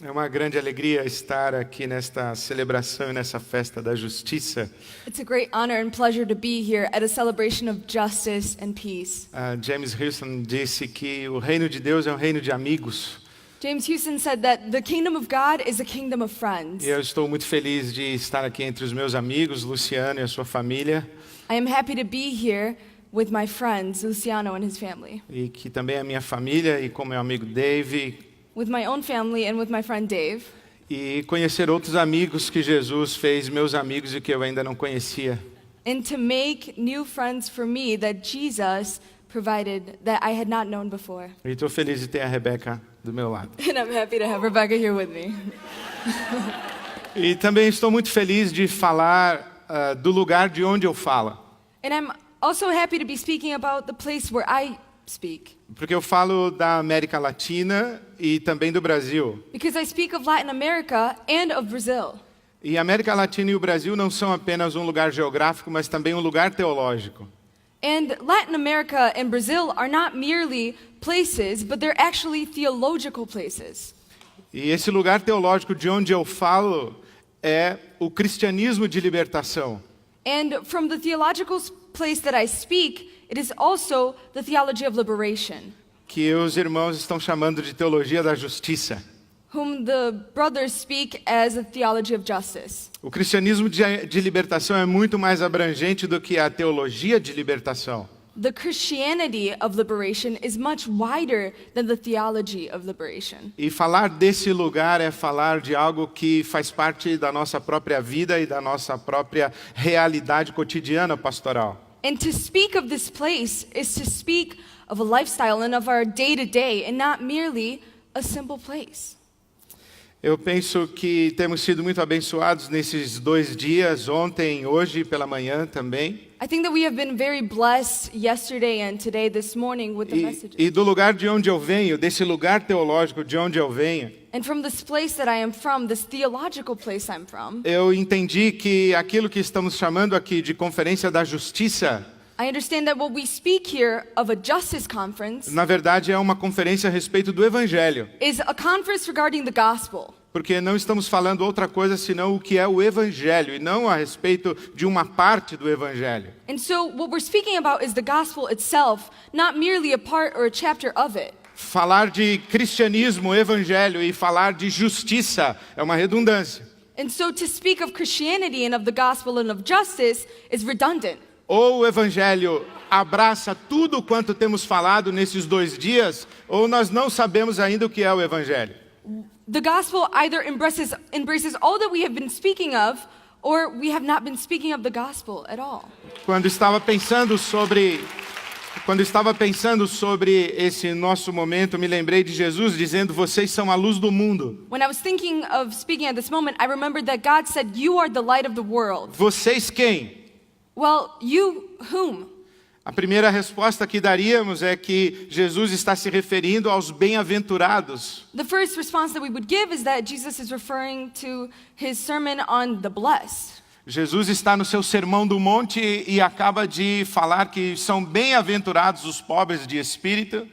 É uma grande alegria estar aqui nesta celebração e nessa festa da justiça. It's a great honor and pleasure to be here at a celebration of justice and peace. James Houston disse que o reino de Deus é um reino de amigos. James Houston said that the kingdom of God is a kingdom of friends. E eu estou muito feliz de estar aqui entre os meus amigos, Luciano e a sua família. I am happy to be here with my friends, Luciano and his family. E que também a minha família e com meu amigo Dave. With my own family and with my friend Dave. E conhecer outros amigos que Jesus fez meus amigos e que eu ainda não conhecia. And to make new friends for me that Jesus provided that I had not known before. E estou feliz de ter a Rebeca do meu lado. And I'm happy to have Rebecca here with me. E também estou muito feliz de falar do lugar de onde eu falo. And I'm also happy to be speaking about the place where I speak. Porque eu falo da América Latina e também do Brasil. Because I speak of Latin America and of Brazil. E a América Latina e o Brasil não são apenas um lugar geográfico, mas também um lugar teológico. And Latin America and Brazil are not merely places, but they're actually theological places. E esse lugar teológico de onde eu falo é o cristianismo de libertação. And from the theological place that I speak, it is also the theology of liberation, Que os irmãos estão chamando de teologia da justiça. whom the brothers speak as a theology of justice. O cristianismo de libertação é muito mais abrangente do que a teologia de libertação. The Christianity of liberation is much wider than the theology of liberation. E falar desse lugar é falar de algo que faz parte da nossa própria vida e da nossa própria realidade cotidiana pastoral. And to speak of this place is to speak of a lifestyle and of our day-to-day and not merely a simple place. Eu penso que temos sido muito abençoados nesses 2 dias, ontem, hoje pela manhã também. I think that we have been very blessed yesterday and today, this morning, with the messages. E do lugar de onde eu venho, desse lugar teológico de onde eu venho, And from this place that I am from, this theological place I'm from, eu entendi que aquilo que estamos chamando aqui de Conferência da Justiça, I understand that what we speak here of a justice conference na verdade é uma conferência a respeito do Evangelho. is a conference regarding the gospel. Porque não estamos falando outra coisa senão o que é o Evangelho, e não a respeito de uma parte do Evangelho. And so what we're speaking about is the gospel itself, not merely a part or a chapter of it. Falar de cristianismo, evangelho e falar de justiça é uma redundância. And so to speak of Christianity and of the gospel and of justice is redundant. Ou o evangelho abraça tudo quanto temos falado nesses 2 dias, ou nós não sabemos ainda o que é o evangelho. The gospel either embraces all that we have been speaking of, or we have not been speaking of the gospel at all. Quando estava pensando sobre esse nosso momento, me lembrei de Jesus dizendo: vocês são a luz do mundo. When I was thinking of speaking at this moment, I remembered that God said, "You are the light of the world." Vocês quem? Well, you whom? A primeira resposta que daríamos é que Jesus está se referindo aos bem-aventurados. The first response that we would give is that Jesus is referring to his sermon on the blessed. Jesus está no seu Sermão do Monte e acaba de falar que são bem-aventurados os pobres de espírito.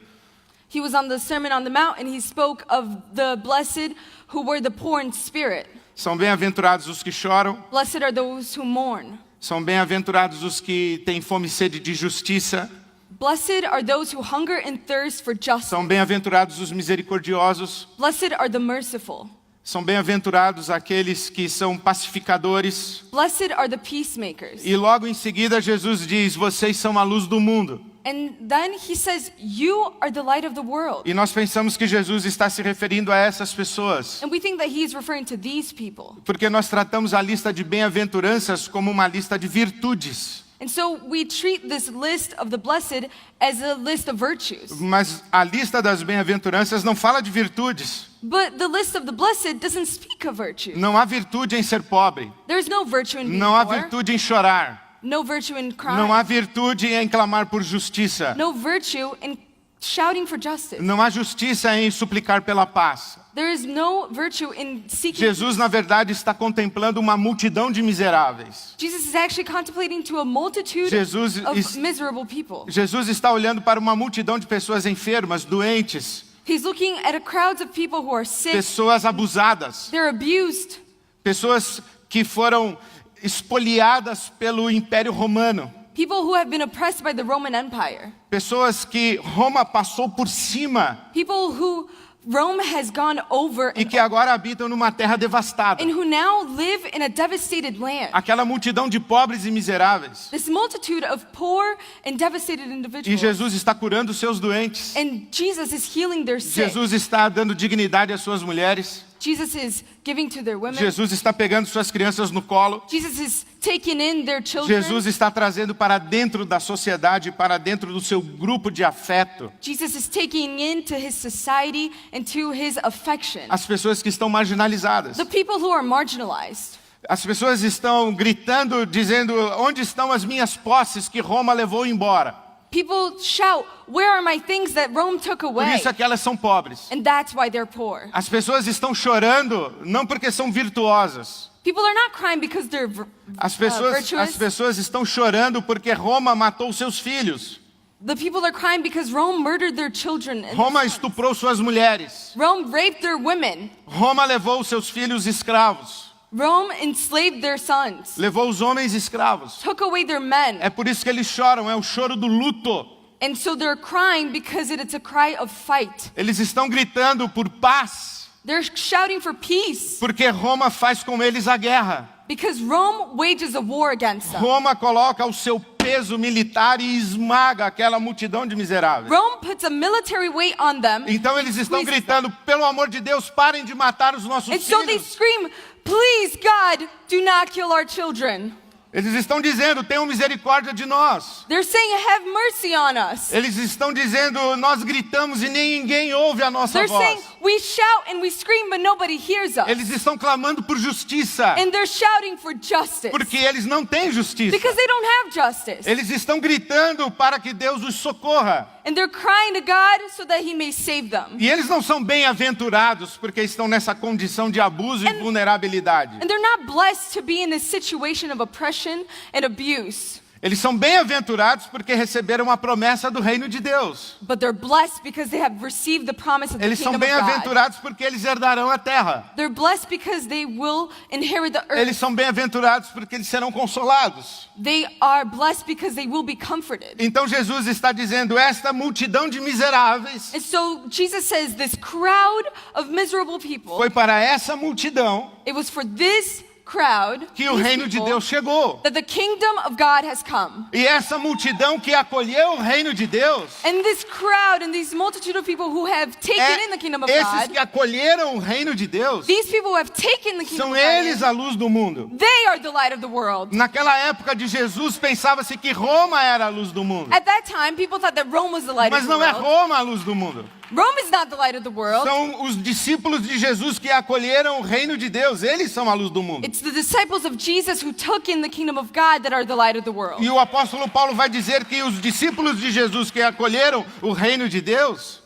He was on the Sermon on the Mount and he spoke of the blessed who were the poor in spirit. São bem-aventurados os que choram. Blessed are those who mourn. São bem-aventurados os que têm fome e sede de justiça. Blessed are those who hunger and thirst for justice. São bem-aventurados os misericordiosos. Blessed are the merciful. São bem-aventurados aqueles que são pacificadores. Blessed are the peacemakers. E logo em seguida Jesus diz: vocês são a luz do mundo. And then he says, "You are the light of the world." E nós pensamos que Jesus está se referindo a essas pessoas. And we think that he is referring to these people. Porque nós tratamos a lista de bem-aventuranças como uma lista de virtudes. And so we treat this list of the blessed as a list of virtues. Mas a lista das bem-aventuranças não fala de virtudes. But the list of the blessed doesn't speak of virtues. Não há virtude em ser pobre. There's no virtue in being Não há poor. virtude em chorar. No virtue in crying. Não há virtude em clamar por justiça. No virtue in shouting for justice. Não há justiça em suplicar pela paz. There is no virtue in seeking. Jesus, na verdade, está contemplando uma multidão de miseráveis. Jesus is actually contemplating to a multitude of miserable people. Jesus está olhando para uma multidão de pessoas enfermas, doentes, He's looking at a crowds of people who are sick, pessoas abusadas, they're abused, pessoas que foram espoliadas pelo Império Romano, people who have been oppressed by the Roman Empire, pessoas que Roma passou por cima people who Rome has gone over e que agora habitam numa terra devastada. and who now live in a devastated land. Aquela multidão de pobres e miseráveis. This multitude of poor and devastated E individuals. Jesus está curando os seus doentes. And Jesus is healing their sick. Jesus está dando dignidade às suas mulheres. Jesus is giving to their women. Jesus está pegando suas crianças no colo. Jesus is taking in their children. Jesus está trazendo para dentro da sociedade, para dentro do seu grupo de afeto, Jesus is taking into his society and to his affection. as pessoas que estão marginalizadas. The people who are marginalized. As pessoas estão gritando, dizendo: onde estão as minhas posses que Roma levou embora? People shout, where are my things that Rome took Por away? isso é que elas são pobres. And that's why they're poor. As pessoas estão chorando não porque são virtuosas. People are not crying because they're As virtuous. pessoas estão chorando porque Roma matou seus filhos. The people are crying because Rome murdered their children. And Roma estuprou suas mulheres. Rome raped their women. Roma levou seus filhos escravos. Rome enslaved their sons. Levou os homens escravos. Took away their men. É por isso que eles choram, é o choro do luto. And so they're crying because it's a cry of fight. Eles estão gritando por paz, They're shouting for peace porque Roma faz com eles a guerra. because Rome wages a war against them. Roma coloca o seu peso militar e esmaga aquela multidão de miseráveis. Rome puts a military weight on them. Então eles estão Squeeze gritando: pelo amor de Deus, parem de matar os nossos And so they filhos. scream, please God, do not kill our children. Eles estão dizendo: tenham misericórdia de nós. They're saying, have mercy on us. Eles estão dizendo: nós gritamos e ninguém ouve a nossa They're saying, voz. we shout and we scream, but nobody hears us. Eles estão clamando por justiça, And they're shouting for justice porque eles não têm justiça. because they don't have justice. Eles estão gritando para que Deus os socorra. And they're crying to God so that he may save them. E eles não são bem-aventurados porque estão nessa condição de abuso e vulnerabilidade. And they're not blessed to be in this situation of oppression and abuse. Eles são bem-aventurados porque receberam a promessa do reino de Deus. But they're blessed because they have received the promise of the Eles são kingdom of God. bem-aventurados porque eles herdarão a terra. They're blessed because they will inherit the earth. Eles são bem-aventurados porque eles serão consolados. They are blessed because they will be comforted. Então Jesus está dizendo: esta multidão de miseráveis, And so Jesus says this crowd of miserable people, foi para essa multidão it was for this crowd, que o these reino de people, Deus chegou. that the kingdom of God has come. E essa multidão que acolheu o reino de Deus, And this crowd and these multitude of people who have taken in the kingdom of esses God, que acolheram o reino de Deus, these people who have taken the kingdom são of God, eles a luz do mundo. they are the light of the world. Naquela época de Jesus, pensava-se que Roma era a luz do mundo. At that time, people thought that Rome was the light Mas of the não é world. Roma a luz do mundo. Rome is not the light of the world. São os discípulos de Jesus que acolheram o reino de Deus. Eles são a luz do mundo. It's the disciples of Jesus who took in the kingdom of God that are the light of the world. E o apóstolo Paulo vai dizer que os discípulos de Jesus que acolheram o reino de Deus,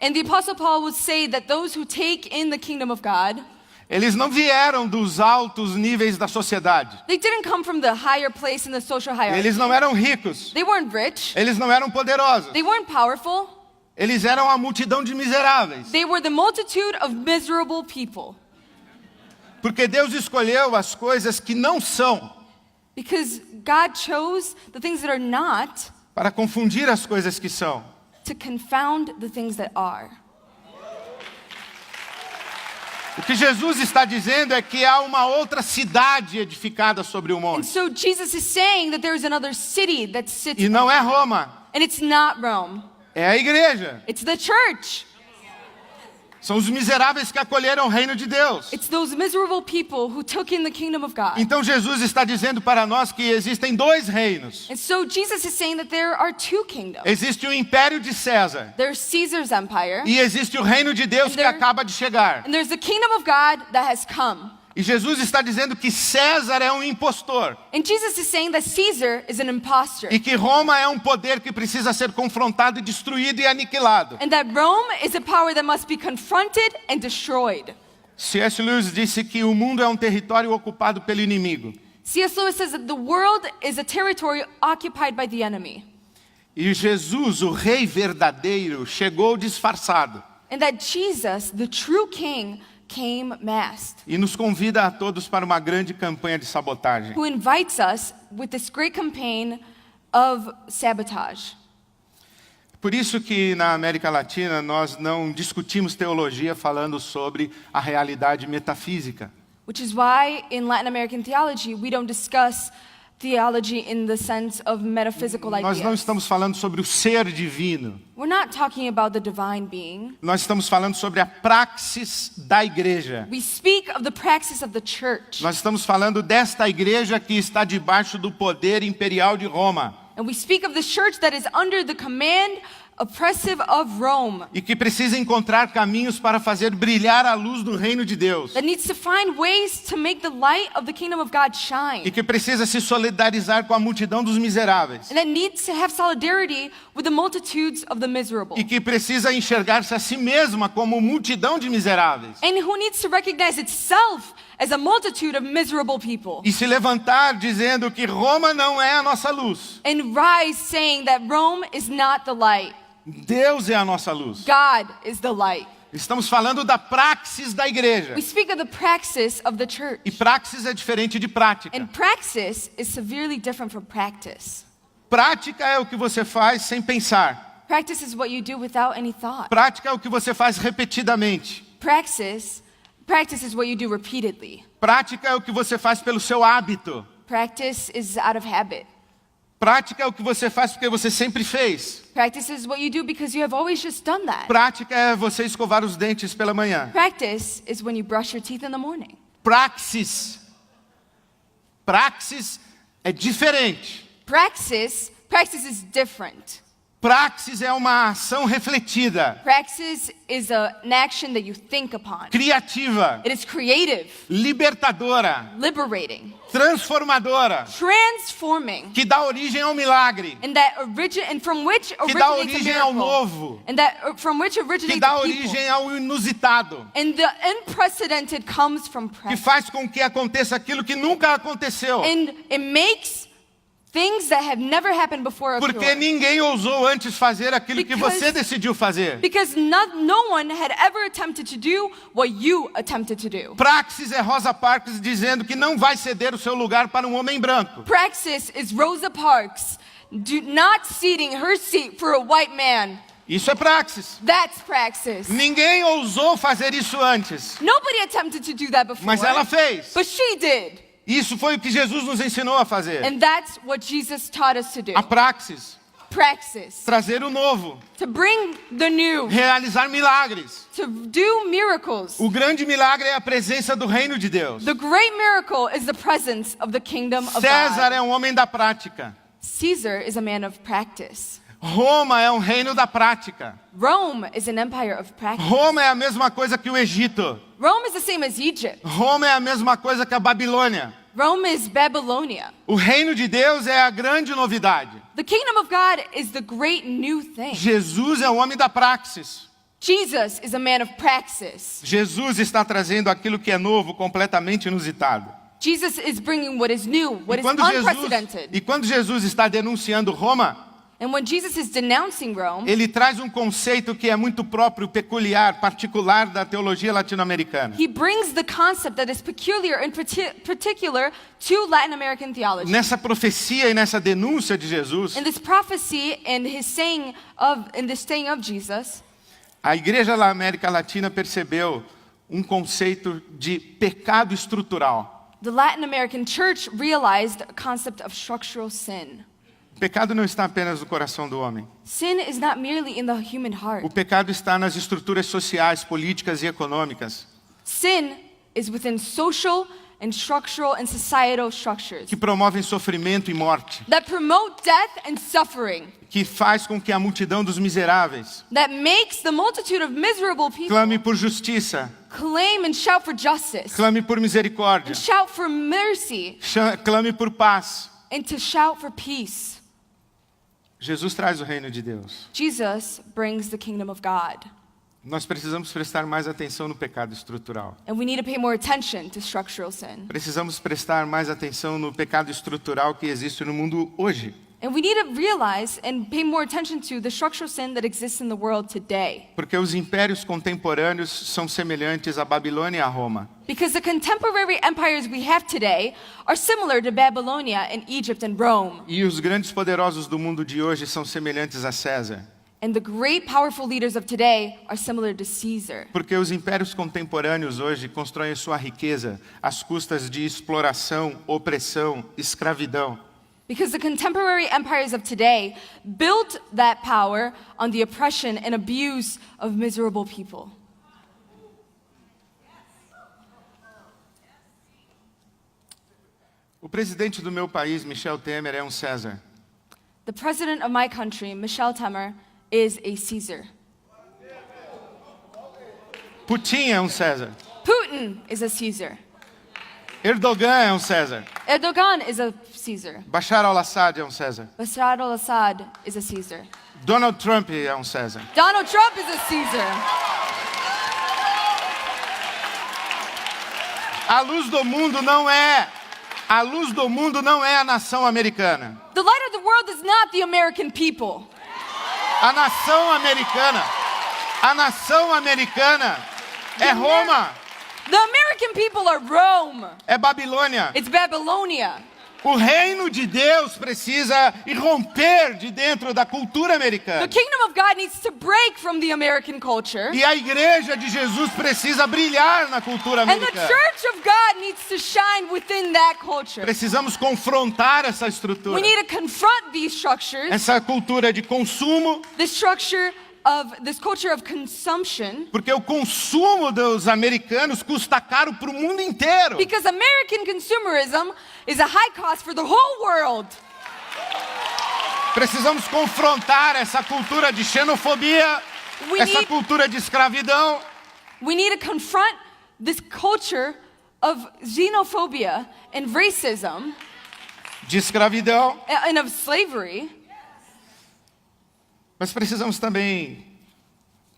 And the apostle Paul would say that those who take in the kingdom of God, eles não vieram dos altos níveis da sociedade. they didn't come from the higher place in the social hierarchy. Eles não eram ricos. They weren't rich. Eles não eram poderosos. They weren't powerful. Eles eram a multidão de miseráveis. They were the multitude of miserable people. Porque Deus escolheu as coisas que não são Because God chose the things that are not para confundir as coisas que são. to confound the things that are. O que Jesus está dizendo é que há uma outra cidade edificada sobre o And monte. so Jesus is saying that there is another city that sits, E não é Roma, and it's not Rome. é a igreja. It's the church. São os miseráveis que acolheram o reino de Deus. It's those miserable people who took in the kingdom of God. Então Jesus está dizendo para nós que existem dois reinos. And so Jesus is saying that there are two kingdoms. Existe o império de César There's Caesar's empire, e existe o reino de Deus que acaba de chegar. and there's the kingdom of God that has come. E Jesus está dizendo que César é um impostor And Jesus is saying that Caesar is an imposter. e que Roma é um poder que precisa ser confrontado e destruído e aniquilado. And that Rome is a power that must be confronted and destroyed. C.S. Lewis disse que o mundo é um território ocupado pelo inimigo. C.S. Lewis says that the world is a territory occupied by the enemy. E Jesus, o rei verdadeiro, chegou disfarçado. And that Jesus, the true king, came masked. E nos convida a todos para uma grande campanha de sabotagem. Who invites us with this great campaign of sabotage. Por isso que na América Latina nós não discutimos teologia falando sobre a realidade metafísica. Which is why in Latin American theology we don't discuss theology in the sense of metaphysical Nós não ideas. estamos falando sobre o ser divino. We're not talking about the divine being. Nós estamos falando sobre a praxis da igreja. We speak of the praxis of the church. Nós estamos falando desta igreja que está debaixo do poder imperial de Roma. And we speak of the church that is under the command oppressive of Rome. E que precisa encontrar caminhos para fazer brilhar a luz do reino de Deus. That needs to find ways to make the light of the kingdom of God shine. E que precisa se solidarizar com a multidão dos miseráveis. And that needs to have solidarity with the multitudes of the miserable. E que precisa enxergar-se a si mesma como multidão de miseráveis. And who needs to recognize itself as a multitude of miserable people. E se levantar dizendo que Roma não é a nossa luz. And rise saying that Rome is not the light. Deus é a nossa luz. God is the light. Estamos falando da praxis da igreja. We speak of the praxis of the church. E praxis é diferente de prática. And praxis is severely different from practice. Prática é o que você faz sem pensar. Practice is what you do without any thought. Prática é o que você faz repetidamente. Practice is what you do repeatedly. Prática é o que você faz pelo seu hábito. Practice is out of habit. Prática é o que você faz porque você sempre fez. Practice is what you do because you have always just done that. Prática é você escovar os dentes pela manhã. Practice is when you brush your teeth in the morning. Praxis. Praxis é diferente. Praxis is different. Praxis é uma ação refletida, Praxis is an action that you think upon. criativa, It is creative, libertadora, liberating, transformadora, transforming, que dá origem ao milagre, and from which que dá originates a origem ao miracle, novo, and that from which que originates dá a people. origem ao inusitado, And the unprecedented comes from que practice. faz com que aconteça aquilo que nunca aconteceu, And it makes things that have never happened before porque occur. ninguém ousou antes fazer aquilo que Because- você decidiu fazer. Because no one had ever attempted to do what you attempted to do. Praxis é Rosa Parks dizendo que não vai ceder o seu lugar para um homem branco. Praxis is Rosa Parks not ceding her seat for a white man. Isso é praxis. That's praxis. Ninguém ousou fazer isso antes, Nobody attempted to do that before. mas ela fez. But she did. Isso foi o que Jesus nos ensinou a fazer. And that's what Jesus taught us to do. A praxis, Praxis. trazer o novo, To bring the new. realizar milagres. To do miracles. O grande milagre é a presença do reino de Deus. The great miracle is the presence of the kingdom of César God. é um homem da prática. Caesar is a man of practice. Roma é um reino da prática. Rome is an empire of practice. Roma é a mesma coisa que o Egito. Rome is the same as Egypt. Roma é a mesma coisa que a Babilônia. Rome is Babylonia. O reino de Deus é a grande novidade. The kingdom of God is the great new thing. Jesus é o homem da praxis. Jesus is a man of praxis. Jesus está trazendo aquilo que é novo, completamente inusitado. Jesus is bringing what is new, what is unprecedented. E quando Jesus está denunciando Roma, And when Jesus is denouncing Rome, ele traz um conceito que é muito próprio, peculiar, particular da teologia latino-americana. he brings the concept that is peculiar and particular to Latin American theology. Nessa profecia e nessa denúncia de Jesus, In this prophecy and in this saying of Jesus, a igreja da América Latina percebeu um conceito de pecado estrutural. the Latin American church realized a concept of structural sin. O pecado não está apenas no coração do homem. Sin is not merely in the human heart. O pecado está nas estruturas sociais, políticas e econômicas Sin is within social and structural and societal structures que promovem sofrimento e morte, that promote death and suffering, que faz com que a multidão dos miseráveis that makes the multitude of miserable people clame por justiça, claim and shout for justice, clame por misericórdia, and shout for mercy, clame por paz. and to shout for peace. Jesus traz o reino de Deus. Jesus brings the kingdom of God. Nós precisamos prestar mais atenção no pecado estrutural. And we need to pay more attention to structural sin. Precisamos prestar mais atenção no pecado estrutural que existe no mundo hoje. And we need to realize and pay more attention to the structural sin that exists in the world today. Porque os impérios contemporâneos são semelhantes à Babilônia e a Roma. Because the contemporary empires we have today are similar to Babylonia and Egypt and Rome. E os grandes poderosos do mundo de hoje são semelhantes a César. And the great powerful leaders of today are similar to Caesar. Porque os impérios contemporâneos hoje constroem sua riqueza às custas de exploração, opressão, escravidão. Because the contemporary empires of today built that power on the oppression and abuse of miserable people. O presidente do meu país, Michel Temer, é um César. The president of my country, Michel Temer, is a Caesar. Putin é um César. Putin is a Caesar. Erdogan é um César. Erdogan is a Caesar. Bashar al-Assad é um César. Bashar al-Assad is a Caesar. Donald Trump é um César. Donald Trump is a Caesar. A luz do mundo não é a nação americana. The light of the world is not the American people. A nação americana é Roma, The American people are Rome. é Babilônia. It's Babylonia. O reino de Deus precisa irromper de dentro da cultura The americana. kingdom of God needs to break from the American culture. E a igreja de Jesus precisa brilhar na cultura And the americana. church of God needs to shine within that culture. Precisamos confrontar essa estrutura. We need to confront these structures, Essa cultura de consumo, this culture of consumption, porque o consumo dos americanos custa caro para o mundo inteiro. because American consumerism is a high cost for the whole world. Precisamos confrontar essa cultura de xenofobia, essa cultura de escravidão. We need to confront this culture of xenophobia and racism De escravidão, and of slavery. mas precisamos também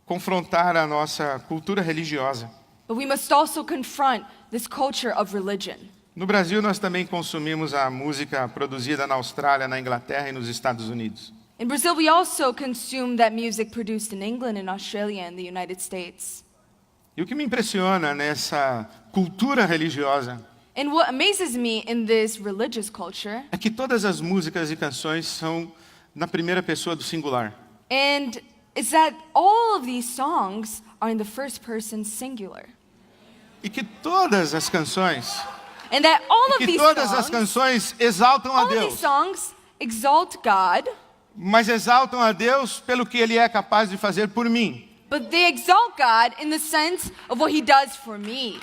confrontar a nossa cultura religiosa. But we must also confront this culture of religion. No Brasil, nós também consumimos a música produzida na Austrália, na Inglaterra e nos Estados Unidos. In Brazil, we also consume that music produced in England and Australia and the United States. E o que me impressiona nessa cultura religiosa And what amazes me in this religious culture, é que todas as músicas e canções são na primeira pessoa do singular. and is that all of these songs are in the first person singular. E que todas as canções, And that all of que these todas as songs, canções exaltam a all of these Deus, songs exalt God, mas exaltam a Deus pelo que Ele é capaz de fazer por mim. but they exalt God in the sense of what he does for me.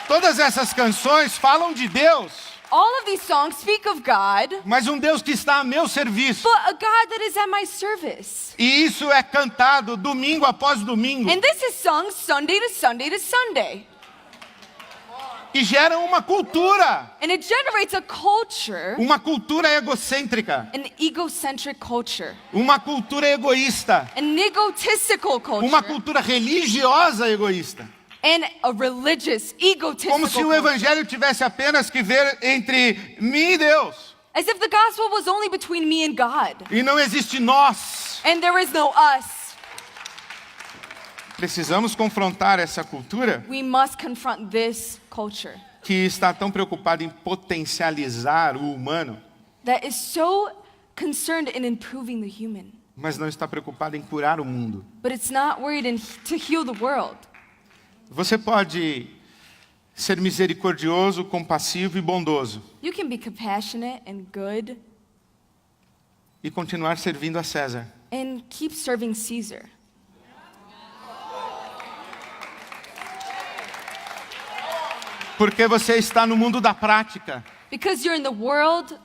Todas essas canções falam de Deus, All of these songs speak of God, mas um Deus que está a meu serviço. but a God that is at my service. E isso é cantado domingo após domingo. And this is sung Sunday to Sunday to Sunday. E gera uma cultura And it generates a culture, egocêntrica, an egocentric culture, uma cultura egoísta, an egotistical uma culture, cultura religiosa egoísta. and a religious, egotistical Como se o culture. evangelho tivesse apenas que ver entre mim e Deus. As if the gospel was only between me and God, E não existe nós. and there is no us. Precisamos confrontar essa cultura We must confront this culture que está tão preocupada em potencializar o humano, that is so concerned in improving the human, mas não está preocupada em curar o mundo. but it's not worried to heal the world. Você pode ser misericordioso, compassivo e bondoso You can be compassionate and good e continuar servindo a César. and keep serving Caesar. Porque você está no mundo da prática. Because you're in the world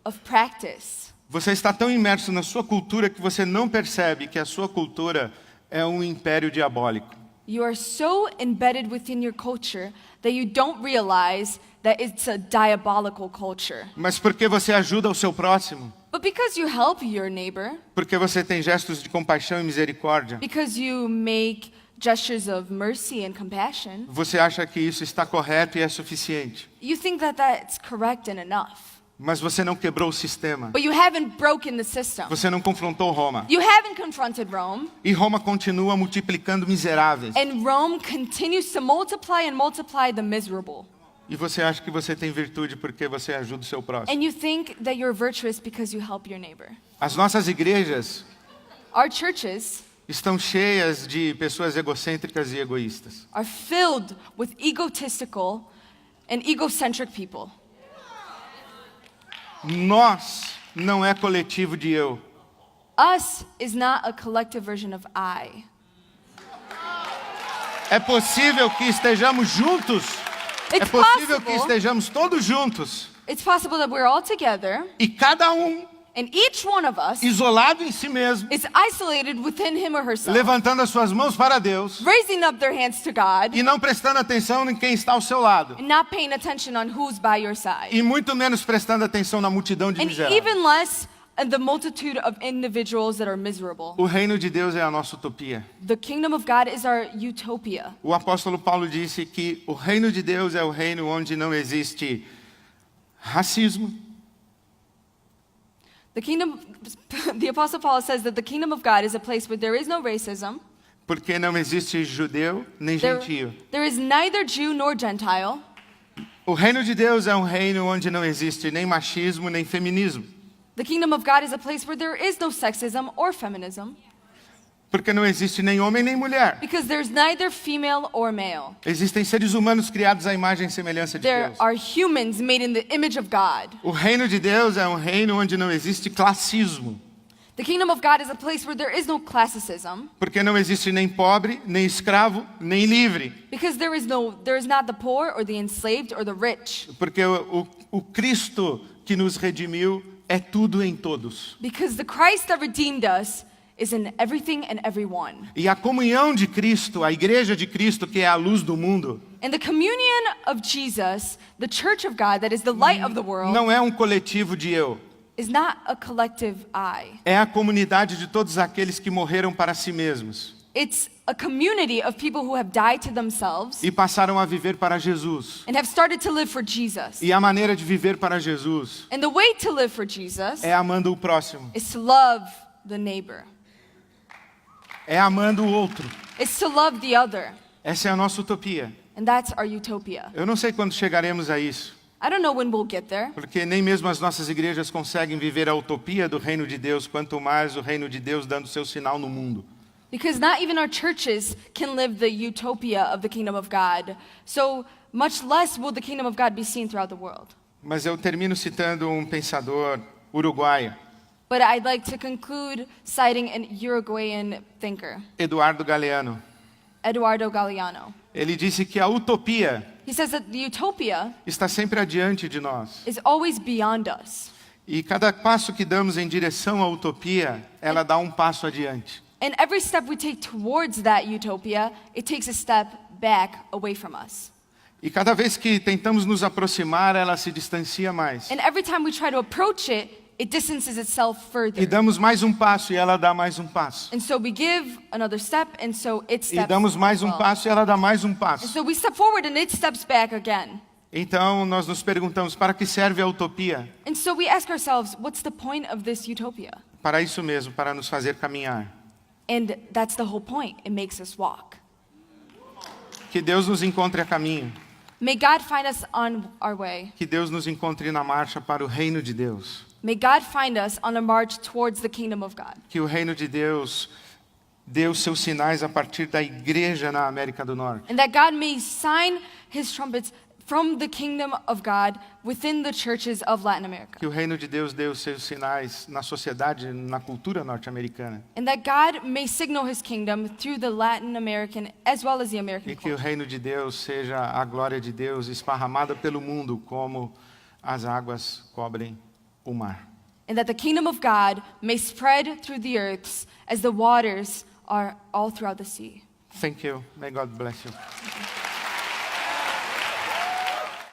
of practice. Você está tão imerso na sua cultura que você não percebe que a sua cultura é um império diabólico. You are so embedded within your culture that you don't realize that it's a diabolical culture. Mas porque você ajuda o seu próximo, But because you help your neighbor, porque você tem gestos de compaixão e misericórdia, because you make gestures of mercy and compassion, você acha que isso está correto e é suficiente. you think that that's correct and enough. Mas você não quebrou o sistema. but you haven't broken the system. Você não confrontou Roma. You haven't confronted Rome, E Roma continua multiplicando miseráveis. and Rome continues to multiply and multiply the miserable. E você acha que você tem virtude porque você ajuda o seu próximo. And you think that you're virtuous because you help your neighbor. As nossas igrejas Our churches estão cheias de pessoas egocêntricas e egoístas. are filled with egotistical and egocentric people. Nós não é coletivo de eu. Us is not a collective version of I. É possível que estejamos juntos. É It's possível que possible. estejamos todos juntos. It's possible that we're all together, E cada um and each one of us isolado em si mesmo, is isolated within him or herself, levantando as suas mãos para Deus raising up their hands to God, e não prestando atenção em quem está ao seu lado. and not paying attention on who's by your side. E muito menos prestando atenção na multidão de And miseráveis. even less in the multitude of individuals that are miserable. O reino de Deus é a nossa utopia. The kingdom of God is our utopia. O apóstolo Paulo disse que o reino de Deus é o reino onde não existe racismo, The Apostle Paul says that the kingdom of God is a place where there is no racism. porque não existe judeu nem There, gentio. there is neither Jew nor Gentile. O reino de Deus é um reino onde não existe nem machismo nem feminismo, The kingdom of God is a place where there is no sexism or feminism, porque não existe nem homem nem mulher. because there's neither female or male. Existem seres humanos criados à imagem e semelhança de There Deus. are humans made in the image of God. O reino de Deus é um reino onde não existe classismo, The kingdom of God is a place where there is no classism, porque não existe nem pobre, nem escravo, nem livre, because there is not the poor or the enslaved or the rich, porque o Cristo que nos redimiu é tudo em todos. because the Christ that redeemed us is in everything and everyone. E a comunhão de Cristo, a igreja de Cristo, que é a luz do mundo, And the communion of Jesus, the church of God that is the light of the world, não é um coletivo de eu. is not a collective I. É a comunidade de todos aqueles que morreram para si mesmos It's a community of people who have died to themselves e passaram a viver para Jesus. and have started to live for Jesus. E a maneira de viver para Jesus And the way to live for Jesus é amando o próximo, is to love the neighbor. é amando o outro. It's to love the other. Essa é a nossa utopia. And that's our utopia. Eu não sei quando chegaremos a isso, I don't know when we'll get there, porque nem mesmo as nossas igrejas conseguem viver a utopia do reino de Deus, quanto mais o reino de Deus dando seu sinal no mundo. because not even our churches can live the utopia of the kingdom of God. So much less will the kingdom of God be seen throughout the world. Mas eu termino citando um pensador uruguaio, But I'd like to conclude citing an Uruguayan thinker, Eduardo Galeano. Eduardo Galeano. Ele disse que a utopia He says that the utopia está sempre adiante de nós. is always beyond us. E cada passo que damos em direção à utopia, ela dá um passo adiante. And every step we take towards that utopia, it takes a step back away from us. E cada vez que tentamos nos aproximar, ela se distancia mais. And every time we try to approach it, it distances itself further. E damos mais um passo e ela dá mais um passo. And so we give another step, and so it E steps damos mais um well. passo e ela dá mais um And passo. so we step forward, and it steps back again. Então nós nos perguntamos, para que serve a utopia? And so we ask ourselves, what's the point of this utopia? Para isso mesmo, para nos fazer caminhar. And that's the whole point. It makes us walk. Que Deus nos encontre a caminho. May God find us on our way. Que Deus nos encontre na marcha para o reino de Deus. May God find us on a march towards the kingdom of God. Que o reino de Deus dê os seus sinais a partir da igreja na América do Norte. And that God may sign his trumpets from the kingdom of God within the churches of Latin America. Que o reino de Deus dê os seus sinais na sociedade, na cultura norte-americana. And that God may signal his kingdom through the Latin American as well as the American E que o culture. reino de Deus seja a glória de Deus esparramada pelo mundo, como as águas cobrem o mar. And that the kingdom of God may spread through the earths as the waters are all throughout the sea. Thank you. May God bless you.